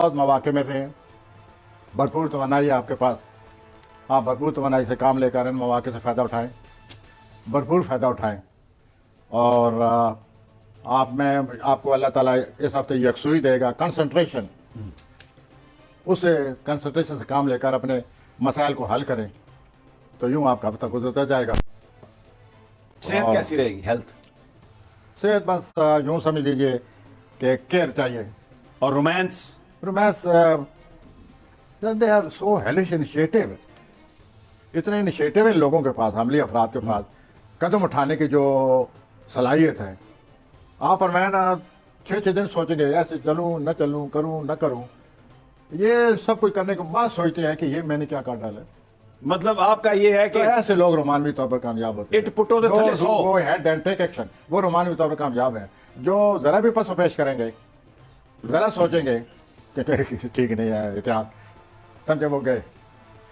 बहुत मौके मिल रहे हैं, भरपूर तवानाई है आपके पास। आप भरपूर तवानाई से काम लेकर इन मौके से फ़ायदा उठाएं, भरपूर फ़ायदा उठाएं। और आप में आपको अल्लाह ताला इस हफ्ते यकसुई देगा, कंसंट्रेशन। उससे कंसंट्रेशन से काम लेकर अपने मसाइल को हल करें तो यूँ आपका हफ्ता गुजरता जाएगा। सेहत कैसी रहेगी? हेल्थ, सेहत बस यूँ समझ लीजिए कि केयर चाहिए। और romance? Romance they have so hellish initiative, इतने इनिशिएटिव इन लोगों के पास, अमली अफराद के पास कदम उठाने की जो सलाहियत है। आप और मैं ना 6-6 दिन सोचेंगे ऐसे चलूँ न चलूँ, करूँ न करूँ, ये सब कुछ करने के बाद सोचते हैं कि ये मैंने क्या कर डाला। मतलब आपका ये है तो कि ऐसे लोग रोमानवी तौर पर कामयाब होते हैं। इट पुटो द थले सो वो हेड एंड टेक एक्शन, वो रोमानवी तौर पर कामयाब है। जो जरा भी पसो पेश करेंगे, जरा सोचेंगे कि ठीक नहीं है इतिहास, समझे वो गए।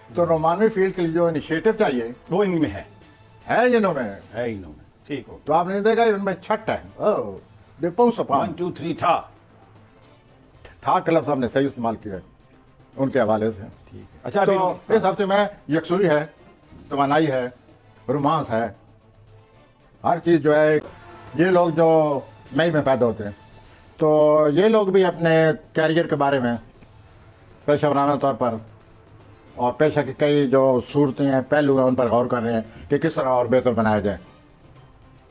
तो रोमानवी फील्ड के लिए जो इनिशिएटिव चाहिए वो इनमें है इन्होंने, है इन्होंने। ठीक हो, तो आपने देखा उनमें छठ है। ओह दे पाउंस अपॉन 1 2 3 था। ठाक क्लब साहब ने सही इस्तेमाल किया है उनके हवाले से। ठीक है, अच्छा तो अभी इस हफ्ते में यकसुई है, तवानाई है, रोमांस है, हर चीज़ जो है। ये लोग जो मई में पैदा होते हैं, तो ये लोग भी अपने कैरियर के बारे में पेशा वराना तौर पर और पेशा की कई जो सूरतें हैं, पहलू हैं, उन पर गौर कर रहे हैं कि किस तरह और बेहतर बनाया जाए।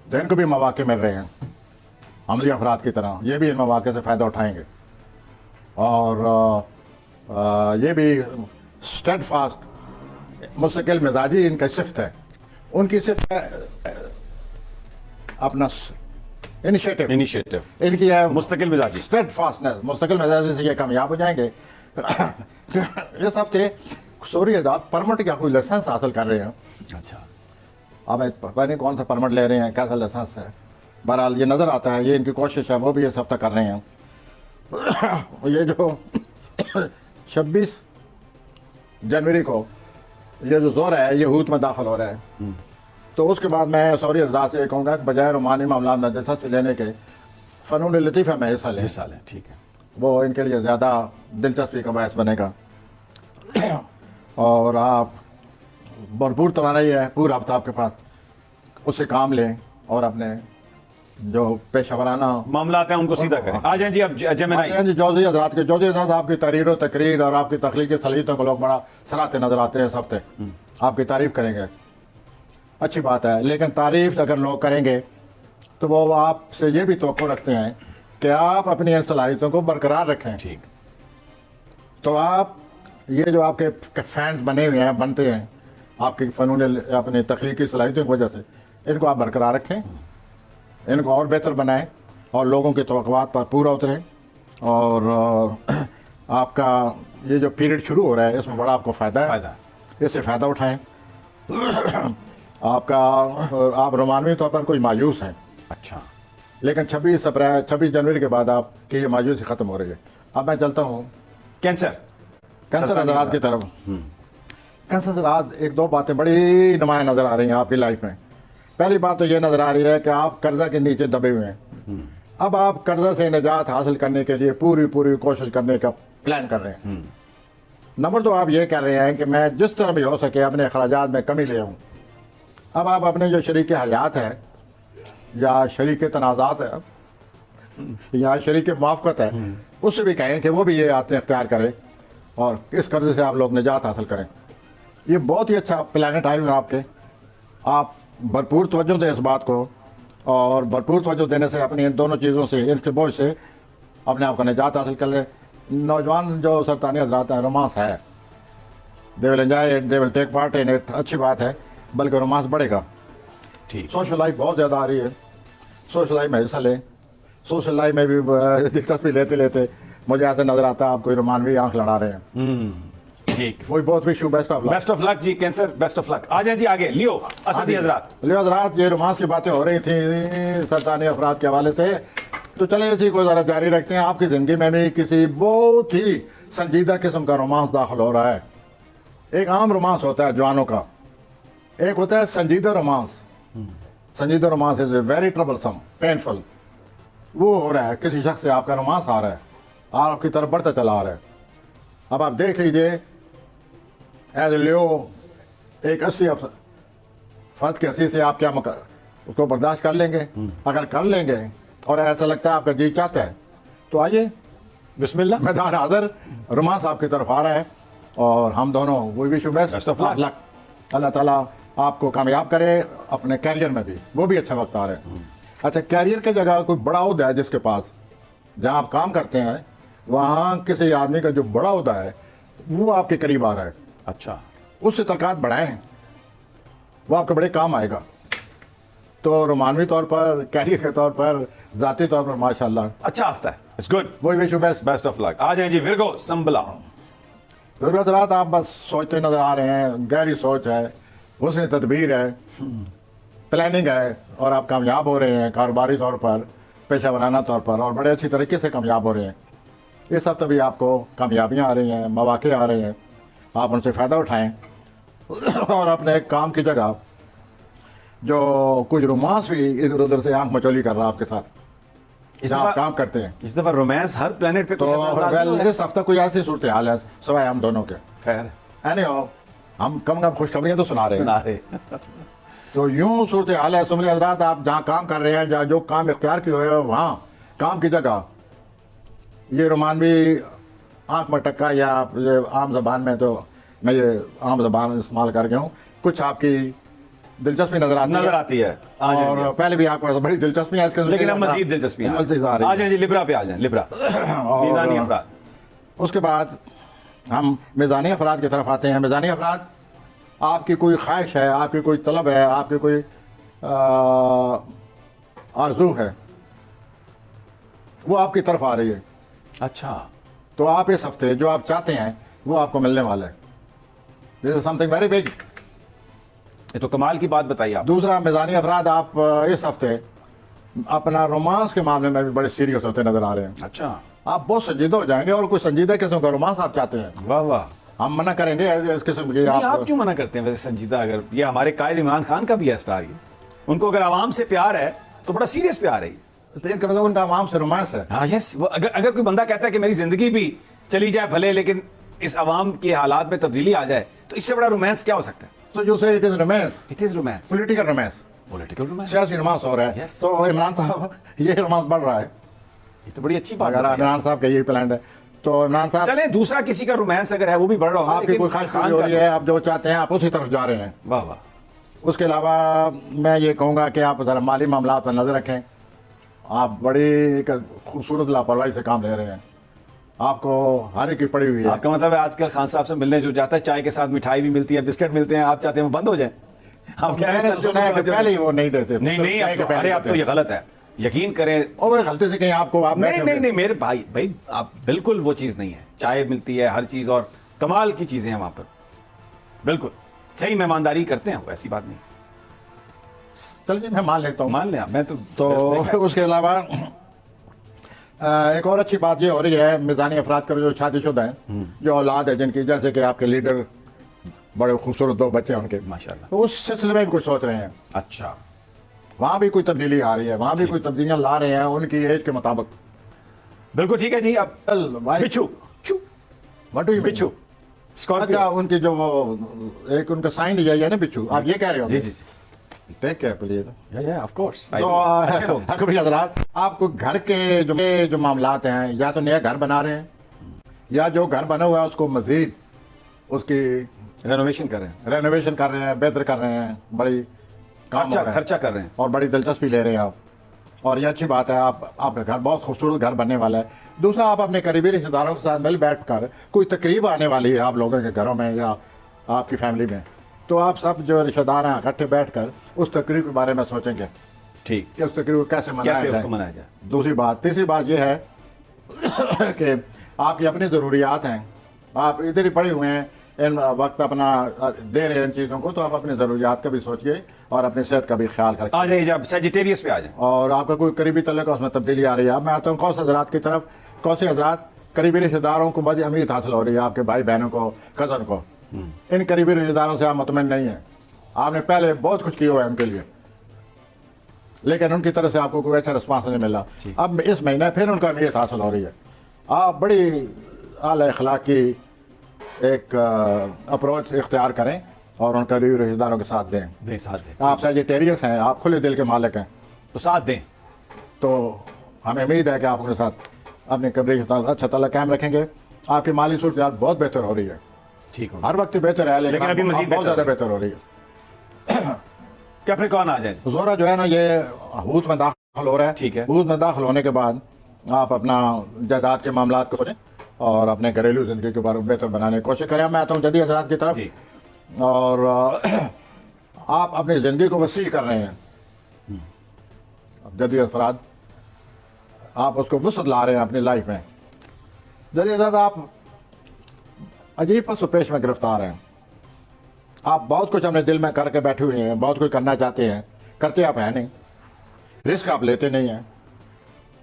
तो इनको भी मौके मिल रहे हैं, अमली अफराद की तरह ये भी इन मौके से फ़ायदा उठाएंगे। और ये भी स्टेड फास्ट मुस्तकिल मिजाजी इनका सिफ्त है, उनकी सिर्फ अपना इनिशिएटिव इनिशिएटिव इनकी है, मुस्तकिल मिजाजी। स्टेड फास्टनेस, मुस्तकिल मिजाजी से ये कामयाब हो जाएंगे। इस हफ्ते सूरी आजाद परमिट या कोई लाइसेंस हासिल कर रहे हैं। अच्छा, अब पता नहीं कौन सा परमिट ले रहे हैं, कैसा लाइसेंस है, बहरहाल ये नज़र आता है, ये इनकी कोशिश है, वो भी इस हफ्ता कर रहे हैं। ये जो 26 जनवरी को ये जो जोर है ये हूत में दाखिल हो रहा है, तो उसके बाद मैं सौरी हजरात से कहूँगा कि बजाय रोमानी मामला में दिलचस्पी लेने के फ़नून लतीफ़ा में हिस्सा लें। ठीक है, वो इनके लिए ज़्यादा दिलचस्पी का बायस बनेगा। और आप भरपूर तवानाई है पूरा हफ्ता आपके पास, उससे काम लें और अपने जो पेशा वराना मामला आते हैं उनको सीधा करें। आ जाएं जी, अब जेमिनी जौजी हजरात के जौजी हजरात आपकी तहरीर तकरीर और आपकी तख्लीकी सलीतों को लोग बड़ा सराहते नजर आते हैं इस हफ्ते, आपकी तारीफ करेंगे, अच्छी बात है। लेकिन तारीफ अगर लोग करेंगे तो वो आपसे ये भी तवक्को रखते हैं कि आप अपनी इन सलाहियतों को बरकरार रखें। ठीक, तो आप ये जो आपके फैंस बने हुए हैं, बनते हैं आपकी फ़नून अपनी तख्लीकी सलाहियतों की वजह से, इनको आप बरकरार रखें, इनको और बेहतर बनाएं और लोगों के तवक्कुआत पर पूरा उतरें। और आपका ये जो पीरियड शुरू हो रहा है इसमें बड़ा आपको फ़ायदा है, इससे फ़ायदा उठाएं। आपका आप रोमानवी तौर पर कोई मायूस हैं, अच्छा, लेकिन 26 जनवरी के बाद आपकी ये मायूसी ख़त्म हो रही है। अब मैं चलता हूँ कैंसर हजरात की तरफ। कैंसर हजरात एक दो बातें बड़ी नुमाया नज़र आ रही हैं आपकी लाइफ में। पहली बात तो ये नज़र आ रही है कि आप कर्जा के नीचे दबे हुए हैं। अब आप कर्जा से निजात हासिल करने के लिए पूरी कोशिश करने का प्लान कर रहे हैं। नंबर 2, आप ये कह रहे हैं कि मैं जिस तरह भी हो सके अपने अखराजात में कमी ले आऊँ। अब आप अपने जो शरीक हयात है या शरीक तनाज़ात है या शरीक मुआफ़क़त है, उससे भी कहें कि वो भी ये आते इख्तियार करें और इस कर्जे से आप लोग निजात हासिल करें। ये बहुत ही अच्छा प्लान टाइम है आपके। आप भरपूर तवज्जो दें इस बात को, और भरपूर तवज्जो देने से अपनी इन दोनों चीज़ों से, इनके बोझ से अपने आप को निजात हासिल कर ले। नौजवान जो सरतानी हजरात हैं, रोमांस है, they will enjoy it, they will take part in it, अच्छी बात है, बल्कि रोमांस बढ़ेगा। ठीक, सोशल लाइफ बहुत ज़्यादा आ रही है, सोशल लाइफ में हिस्सा लें। सोशल लाइफ में भी दिलचस्पी लेते लेते मुझे ऐसा नजर आता है आप कोई रोमानवी आंख लड़ा रहे हैं। ठीक, कोई बहुत wish you best of luck जी। Cancer best of luck. आ जाए जी आगे। लियो असदी हजरात। लियो हजरात, ये रोमांस की बातें हो रही थी सरतानी अफराद के हवाले से, तो चले इसी को ज़रा जारी रखते हैं। आपकी ज़िंदगी में भी किसी बहुत ही संजीदा किस्म का रोमांस दाखिल हो रहा है। एक आम रोमांस होता है जवानों का, एक होता है संजीदा रोमांस। संजीदा romance is very troublesome, painful. वो हो रहा है, किसी शख्स से आपका रोमांस आ रहा है, आपकी तरफ बढ़ता चला आ रहा है, अब आप देख लीजिए एज लियो एक 80 फर्द के 80 से आप क्या उसको बर्दाश्त कर लेंगे? अगर कर लेंगे और ऐसा लगता है आपका जी चाहता है तो आइए, बिस्मिल्लाह। मैदान हाजिर, रोमांस आपकी तरफ आ रहा है और हम दोनों we wish you best of luck. Allah ताला आपको कामयाब करे अपने कैरियर में भी, वो भी अच्छा वक्त आ रहा है। अच्छा, कैरियर की जगह कोई बड़ा उहदा है जिसके पास, जहाँ आप काम करते हैं वहाँ किसी आदमी का जो बड़ा उहदा है वो आपके करीब आ रहा है, अच्छा, उससे तकात बढ़ाएं, वो आपके बड़े काम आएगा। तो रोमानवी तौर पर, कैरियर के तौर पर, जाती तौर पर माशाल्लाह अच्छा हफ्ता है, इट्स गुड, वो wish you best best of luck. आ जाए जी विर्गो संभला। जरूरत रात आप बस सोचते नजर आ रहे हैं, गहरी सोच है, हुस्न तदबीर है, प्लानिंग है और आप कामयाब हो रहे हैं कारोबारी तौर पर, पेशा वराना तौर पर, और बड़े अच्छी तरीके से कामयाब हो रहे हैं। इस हफ्ते भी आपको कामयाबियाँ आ रही हैं, मौके आ रहे हैं, आप उनसे फ़ायदा उठाएं और अपने काम की जगह जो कुछ रोमांस भी इधर उधर से आंख मचोली कर रहा है आपके साथ, जहाँ आप काम करते हैं। इस दफा रोमांस हर प्लेनेट पे तो इस हफ्ते कोई ऐसी सूरत हाल है सवाए हम दोनों के, खैर एनी हो, हम कम खुशखबरियाँ तो सुना रहे हैं। तो यूं सूरत हाल है सुमरी हजरात, आप जहाँ काम कर रहे हैं, जहाँ जो काम इख्तियार किए हुए हैं, वहाँ काम की जगह ये रोमानवी आंख मटक्का या ये आम जबान में, तो मैं ये आम जबान इस्तेमाल कर गया हूँ, कुछ आपकी दिलचस्पी नजर आती है। और पहले भी आपको बड़ी दिलचस्पी है, लेकिन अब मजीद दिलचस्पी आ जाए जी, लिब्रा पे आ जाए, लिब्रा मीज़ानी अफराद। उसके बाद हम मीज़ानी अफराद की तरफ आते हैं। मीज़ानी अफराद, आपकी कोई ख्वाहिश है, आपकी कोई तलब है, आपकी कोई आरजू है, वो आपकी तरफ आ रही है। अच्छा, तो आप इस हफ्ते जो आप चाहते हैं वो आपको मिलने वाला है। This is something very big. ये तो कमाल की बात बताइए आप। दूसरा, मीज़ानी अफराद, आप इस हफ्ते अपना रोमांस के मामले में भी बड़े सीरियस होते नजर आ रहे हैं। अच्छा, आप बहुत संजीदा हो जाएंगे और कोई संजीदा किस्म का रोमांस आप चाहते हैं, वाह वाह, हम मना करेंगे इस किस्म के। आप क्यों मना करते हैं वैसे संजीदा? अगर ये हमारे कायद इमरान खान का भी है स्टार, ये उनको अगर आवाम से प्यार है तो बड़ा सीरियस प्यार है। तो इनका मतलब उनका आवाम से रोमांस है। हाँ, यस। अगर कोई बंदा कहता है कि मेरी जिंदगी भी चली जाए भले, लेकिन इस आवाम के हालात में तब्दीली आ जाए, तो इससे बड़ा रोमांस क्या हो सकता है? तो जो से it is romance, it is romance, political romance, political romance, सियासी रोमांस हो रहा है। Yes. तो इमरान साहब, ये रोमांस बढ़ रहा है। ये तो बड़ी अच्छी बात अगर है। इमरान साहब का यही प्लान है तो इमरान साहब, चले दूसरा किसी का रोमांस अगर है वो भी बढ़ रहा होगा, आपकी कोई ख्वाहिश पूरी हो रही है, आप जो चाहते हैं आप उसी तरफ जा रहे हैं। वाह वाह। उसके अलावा मैं ये कहूँगा कि आप ज़रा माली मामला पर नजर रखें। आप बड़ी एक खूबसूरत लापरवाही से काम ले रहे हैं, आपको हर एक की पड़ी हुई है। आपका मतलब है आजकल खान साहब से मिलने जो जाता है, चाय के साथ मिठाई भी मिलती है, बिस्किट मिलते हैं, आप चाहते हैं वो बंद हो जाए? आप क्या पहले ही वो नहीं देते। नहीं, अरे आप तो ये गलत है, यकीन करें। और वो गलती से कहीं आपको आप नहीं मेरे भाई आप बिल्कुल वो चीज नहीं है। चाय मिलती है, हर चीज, और कमाल की चीजें हैं वहां पर, बिल्कुल सही मेहमानदारी करते हैं, ऐसी बात नहीं। चलिए मैं मान लेता हूँ, मान लें आप। मैं तो उसके अलावा एक और अच्छी बात ये हो रही है, मीज़ानी अफराद कर जो शादीशुदा हैं, जो औलाद है जिनकी, जैसे कि आपके लीडर बड़े खूबसूरत 2 बच्चे हैं उनके, माशाल्लाह, तो उस सिलसिले में भी कुछ सोच रहे हैं। अच्छा, वहाँ भी कोई तब्दीली आ रही है, वहाँ भी कोई तब्दीलियाँ ला रहे हैं उनकी एज के मुताबिक। बिल्कुल ठीक है जी। आप बिच्छू बिच्छू अच्छा, उनकी जो वो एक उनका साइन लिया है ना बिच्छू, आप ये कह रहे हो? जी जी, take care please. Of course. तो हजरात, आपको घर के जो मामलात हैं, या तो नया घर बना रहे हैं या जो घर बना हुआ है उसको मजीद उसकी रेनोवेशन कर रहे हैं, बेहतर कर रहे हैं, बड़ी खर्चा कर रहे हैं और बड़ी दिलचस्पी ले रहे हैं आप, और ये अच्छी बात है। आपका घर बहुत खूबसूरत घर बनने वाला है। दूसरा, आप अपने करीबी रिश्तेदारों के साथ मिल बैठ कर, कोई तकरीब आने वाली है आप लोगों के घरों में या आपकी फैमिली में, तो आप सब जो रिश्तेदार हैं इकट्ठे बैठ कर उस तकरीब के बारे में सोचेंगे, ठीक, कि उस तकरीब को कैसे मनाया जाए। तीसरी बात यह है कि आपकी अपनी ज़रूरियात हैं, आप इधर ही पड़े हुए हैं, इन वक्त अपना दे रहे हैं इन चीज़ों को, तो आप अपनी ज़रूरियात का भी सोचिए और अपनी सेहत का भी ख्याल रखिए। आ जाइए आप सेजिटेरियस पे आ जाए। और आपका कोई करीबी तल्लुक उसमें तब्दीली आ रही है। अब मैं आता हूँ कौन से हजरात की तरफ। कौन से हजरात करीबी रिश्तेदारों को बड़ी अमीर हासिल हो रही है, आपके भाई बहनों को, कज़न को, इन करीबी रिश्तेदारों से आप मुतमईन नहीं है। आपने पहले बहुत कुछ किया हुआ है उनके लिए, लेकिन उनकी तरफ से आपको कोई अच्छा रिस्पॉन्स नहीं मिला। अब इस महीने फिर उनका अमीर हासिल हो रही है। आप बड़ी आला अखलाक की एक अप्रोच इख्तियार करें और उन करीबी रिश्तेदारों के साथ दें। साथ दें। आप सजिटेरियस हैं, आप खुले दिल के मालिक हैं, तो साथ दें। तो हमें उम्मीद है कि आप उनके साथ अपने कब्रे अच्छा ताल्लुक कायम रखेंगे। आपकी माली सूरत बहुत बेहतर हो रही है, ठीक हो, हर वक्त बेहतर है, लेकिन अभी मजीद बहुत ज़्यादा बेहतर हो रही है। कैप्रिकॉर्न आ जाए। जोरा जो है ना, ये हूत में दाखिल हो रहा है। ठीक है। हूत में दाखिल होने के बाद आप अपना जायदाद के मामला को सोचें और अपने घरेलू जिंदगी के बारे में बेहतर बनाने की कोशिश करें। मैं आता हूँ जदीद हज़रात की तरफ, और आप अपनी ज़िंदगी को वसी कर रहे हैं। जदीद अफराद आप उसको वसत ला रहे हैं अपनी लाइफ में। जदीद हज़रात आप अजीब पसोपेश में गिरफ्तार हैं। आप बहुत कुछ अपने दिल में करके बैठे हुए हैं, बहुत कुछ करना चाहते हैं, करते आप हैं नहीं, रिस्क आप लेते नहीं हैं।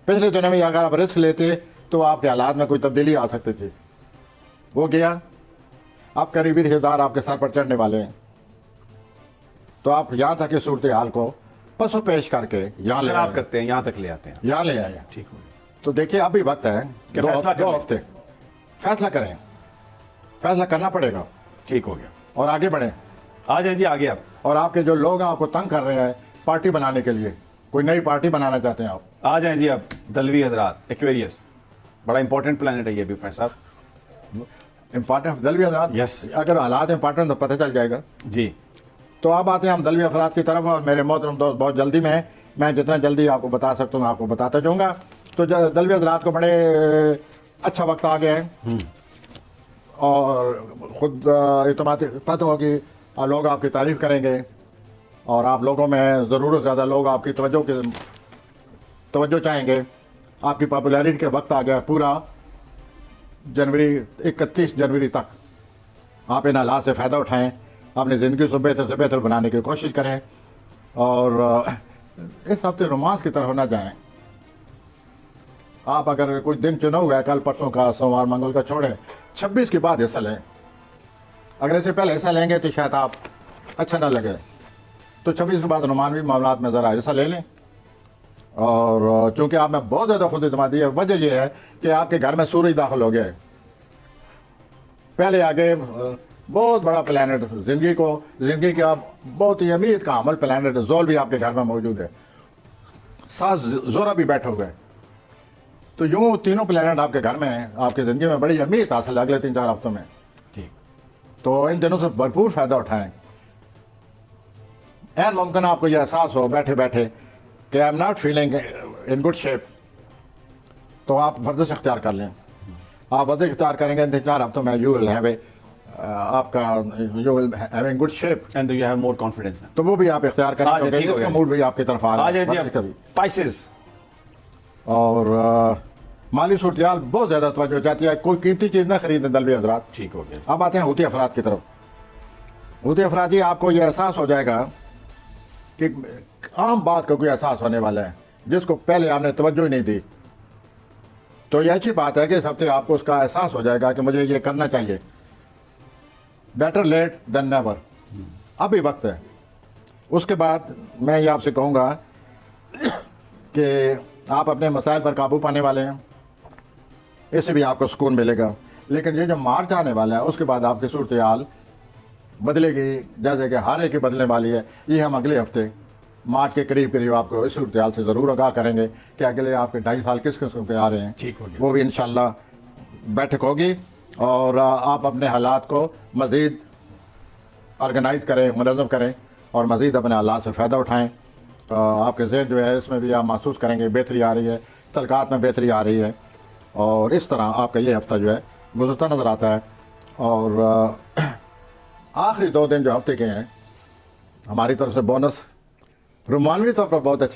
पिछले दिनों में अगर आप रिस्क लेते तो आपके हालात में कोई तब्दीली आ सकती थी, वो गया। आप करीबी रिश्तेदार आपके सर पर चढ़ने वाले हैं, तो आप यहाँ तक की सूरत हाल को पसो पेश करके यहाँ ले आप करते हैं, यहाँ तक ले आते हैं, यहाँ ले आए। ठीक हो। तो देखिए अभी वक्त है, दो हफ्ते फैसला करें, फैसला करना पड़ेगा। ठीक हो गया, और आगे बढ़ें। आ जाए जी आगे आप। और आपके जो लोग हैं आपको तंग कर रहे हैं पार्टी बनाने के लिए, कोई नई पार्टी बनाना चाहते हैं आप, आ जाए जी आप। दलवी हजरात, एक्वेरियस बड़ा इंपॉर्टेंट प्लैनेट है ये भी साहब। इंपॉर्टेंट दलवी हजरात, यस। अगर हालात इंपॉर्टेंट तो पता चल जाएगा जी। तो आप आते हैं हम दलवी अफराद की तरफ। और मेरे मोहतरम दोस्त बहुत जल्दी में है, मैं जितना जल्दी आपको बता सकता हूँ आपको बताता जाऊँगा। तो दलवी हजरात को बड़े अच्छा वक्त आ गया है, और खुद पता होगी लोग आपकी तारीफ़ करेंगे, और आप लोगों में ज़रूरत ज़्यादा लोग आपकी तवज्जो चाहेंगे। आपकी पॉपुलैरिटी के वक्त आ गया पूरा जनवरी 31 जनवरी तक। आप इन हालात से फ़ायदा उठाएं, अपनी ज़िंदगी को बेहतर से बेहतर बनाने की कोशिश करें, और इस हफ्ते रोमांस की तरफ ना जाएं। आप अगर कुछ दिन चुना हुआ है, कल परसों का, सोमवार मंगल का छोड़े, 26 के बाद हिस्सा लें। अगर इससे पहले हिस्सा लेंगे तो शायद आप अच्छा ना लगे, तो 26 के बाद रोमानवी मामलात में ज़रा हिस्सा ले लें। और चूँकि आप में बहुत ज़्यादा खुद इत्मीनान है, वजह यह है कि आपके घर में सूरज दाखिल हो गया है। पहले आगे बहुत बड़ा प्लैनेट ज़िंदगी का बहुत ही अमीर का अमल प्लैनेट जोल भी आपके घर में मौजूद है, साथ जोरा भी बैठे हुए हैं। तो यूँ तीनों प्लैनेट आपके घर में हैं, आपकी ज़िंदगी में बड़ी अमीर हासिल है अगले 3-4 हफ्तों में। ठीक, तो इन दिनों से भरपूर फ़ायदा उठाएं। एन मुमकिन आपको यह एहसास हो बैठे बैठे कि I am not feeling in good shape, तो आप वर्जिश इख्तियार कर लें। आप वर्जिश इख्तियार करेंगे इन 3-4 हफ्तों में, you will have in good shape and you have more confidence. तो वो भी आप इख्तियार करें, क्योंकि इसका मूड भी आपकी तरफ आ रहा है। स्पाइसेस और माली सूरत बहुत ज़्यादा तवज्जो चाहती है, कोई कीमती चीज़ ना खरीदें दलवी हजरात। ठीक हो गया। अब आते हैं हूती अफराद की तरफ। हूती अफराद जी, आपको यह एहसास हो जाएगा कि आम बात का कोई एहसास होने वाला है जिसको पहले आपने तवज्जो ही नहीं दी। तो यह अच्छी बात है कि इस हफ्ते आपको उसका एहसास हो जाएगा कि मुझे ये करना चाहिए। बेटर लेट देन नेवर, अभी वक्त है। उसके बाद मैं ये आपसे कहूँगा कि आप अपने मसाइल पर काबू पाने वाले हैं, इससे भी आपको सुकून मिलेगा। लेकिन ये जो मार्च आने वाला है उसके बाद आपकी सूरत हाल बदलेगी, जैसे कि हर एक ही बदलने वाली है। ये हम अगले हफ्ते मार्च के करीब आपको इस सूरत हाल से ज़रूर आगाह करेंगे कि अगले आपके 2.5 साल किस किस्म के आ रहे हैं। ठीक हो गया। वो भी इंशाल्लाह बैठक होगी, और आप अपने हालात को मज़ीद ऑर्गेनाइज करें, मुनज़्ज़म करें, और मज़ीद अपने हालात से फ़ायदा उठाएँ। आपके ज़हन जो है इसमें भी आप महसूस करेंगे बेहतरी आ रही है, तलकात में बेहतरी आ रही है, और इस तरह आपका ये हफ्ता जो है गुज़रता नज़र आता है। और आखिरी 2 दिन जो हफ्ते के हैं हमारी तरफ से बोनस रोमानवी तौर पर बहुत अच्छे